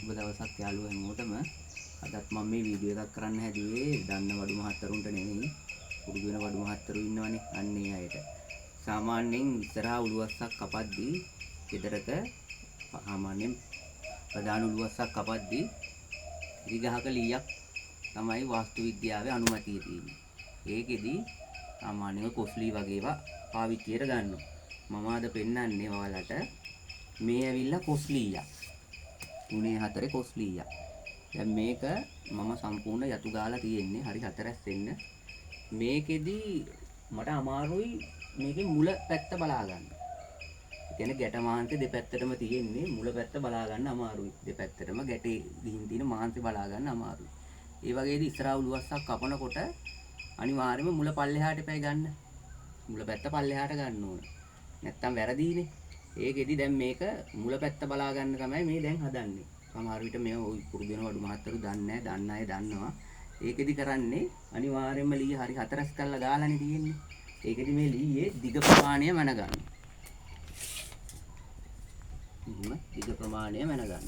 සුබ දවසක් යාළුවෝ හැමෝටම. අදත් මම මේ වීඩියෝ එකක් කරන්න හැදුවේ දන්න වඩු මහත්තරුන්ට නෙමෙයි. පුරුදු වෙන වඩු මහත්තරු ඉන්නවනේ අන්නේ අයට. සාමාන්‍යයෙන් ඉස්සරහා උළුවස්සක් කපද්දී ගෙදරක සාමාන්‍යයෙන් ප්‍රධාන උළුවස්සක් කපද්දී ඉරිගහක ලීයක් තමයි වාස්තු විද්‍යාවේ අනුමැතිය තියෙන්නේ. ඒකෙදි සාමාන්‍යයෙන් කොස්ලී වගේ ඒවා පාවිච්චියට ගන්නවා. මම අද පෙන්නන්නේ ඔයාලට මේ ඇවිල්ලා කොස්ලීයක්. 3/4 කොස්ලීයක්. දැන් මේක මම සම්පූර්ණ යතු ගාලා තියෙන්නේ. හරි හතරස් වෙන්න. මේකෙදි මට අමාරුයි මේකේ මුල පැත්ත බලා ගන්න. ඒ කියන්නේ ගැට මාංශ දෙපැත්තටම තියෙන්නේ. මුල පැත්ත බලා ගන්න අමාරුයි. දෙපැත්තටම ගැටේ ගිහින් තියෙන මාංශ බලා ගන්න අමාරුයි. ඒ වගේදී ඉස්සරහා උළුවස්සක් කපනකොට අනිවාර්යයෙන්ම මුල පල්ලෙහාට එපයි ගන්න. මුල පැත්ත පල්ලෙහාට ගන්න ඕන. නැත්තම් වැරදීනේ. ඒකෙදි දැන් මේක මුල පැත්ත බලා ගන්න තමයි මේ දැන් හදන්නේ. සමහර විට මේ ওই පුරුදු වෙන වඩු මහත්තරු දන්නේ නැහැ. දන්න අය දන්නවා. ඒකෙදි කරන්නේ අනිවාර්යයෙන්ම ලී හරි හතරස් කරලා දාලානේ තියෙන්නේ. ඒකෙදි මේ ලීයේ දිග ප්‍රමාණය මන ගන්න. දිග ප්‍රමාණය මන ගන්න.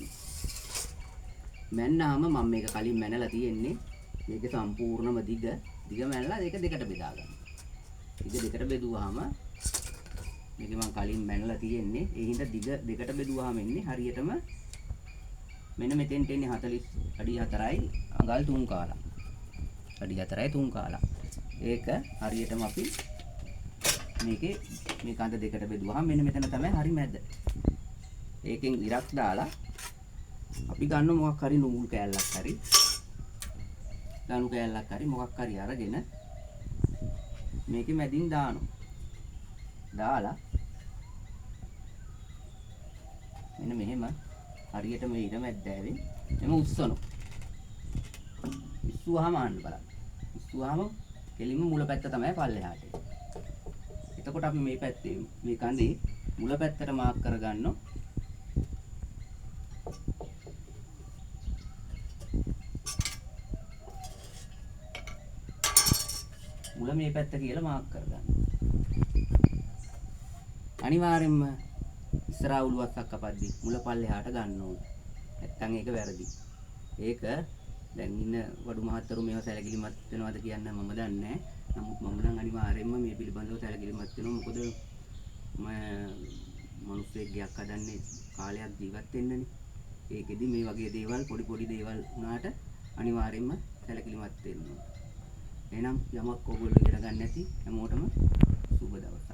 මැන්නාම මම මේක කලින් මැනලා තියෙන්නේ. මේක සම්පූර්ණම දිග මැනලා ඒක දෙකට බෙදා ගන්න. දිග දෙකට බෙදුවාම මේක මම කලින් මැනලා තියෙන්නේ. ඒ හින්දා දිග දෙකට බෙදුවාම එන්නේ හරියටම මෙන්න මෙතෙන්ට එන්නේ 40 අඩි 4යි අඟල් 3 කාලා. අඩි 4යි 3 කාලා. ඒක හරියටම අපි මේකේ මේ කඳ දෙකට බෙදුවාම මෙන්න මෙතන තමයි හරි මැද. ඒකෙන් ඉරක් දාලා අපි ගන්න මොකක් හරි නූල් කෑල්ලක් හරි දණු කෑල්ලක් හරි මොකක් හරි අරගෙන මේකේ මැදින් දානවා. දාලා මෙන්න මෙහෙම හරියට මේ ඉර මැද්ද ඇවිත් එම උස්සනවා. ඉස්සුවාම ආන්න බලන්න. ඉස්සුවාම කෙලින්ම මුල පැත්ත තමයි පල්ලෙහාට එන්නේ. එතකොට අපි මේ පැත්තේ මේ කඳේ මුල පැත්තට මාක් කරගන්නවා. මුල මේ පැත්ත කියලා මාක් කරගන්න. අනිවාර්යෙන්ම ඉස්සරහා උළුවස්සක් කපද්දී මුල පල්ලෙහාට ගන්න ඕන. නැත්තම් ඒක වැරදි. ඒක දැන් ඉන්න වඩු මහත්තරු මේව සැලකිලිමත් වෙනවද කියන්න මම දන්නේ නැහැ. නමුත් මම නම් අනිවාර්යෙන්ම මේ පිළිබඳව සැලකිලිමත් වෙනවා. මොකද මම මිනිස්සෙක් ගයක් හදන්නේ කාලයක් ජීවත් වෙන්නනේ. ඒකෙදි මේ වගේ දේවල් පොඩි දේවල් වුණාට අනිවාර්යෙන්ම සැලකිලිමත් වෙන්න ඕන. එහෙනම් යමක් ඔයගොල්ලෝ ඉගෙන ගන්න නැති හැමෝටම සුබ දවසක්.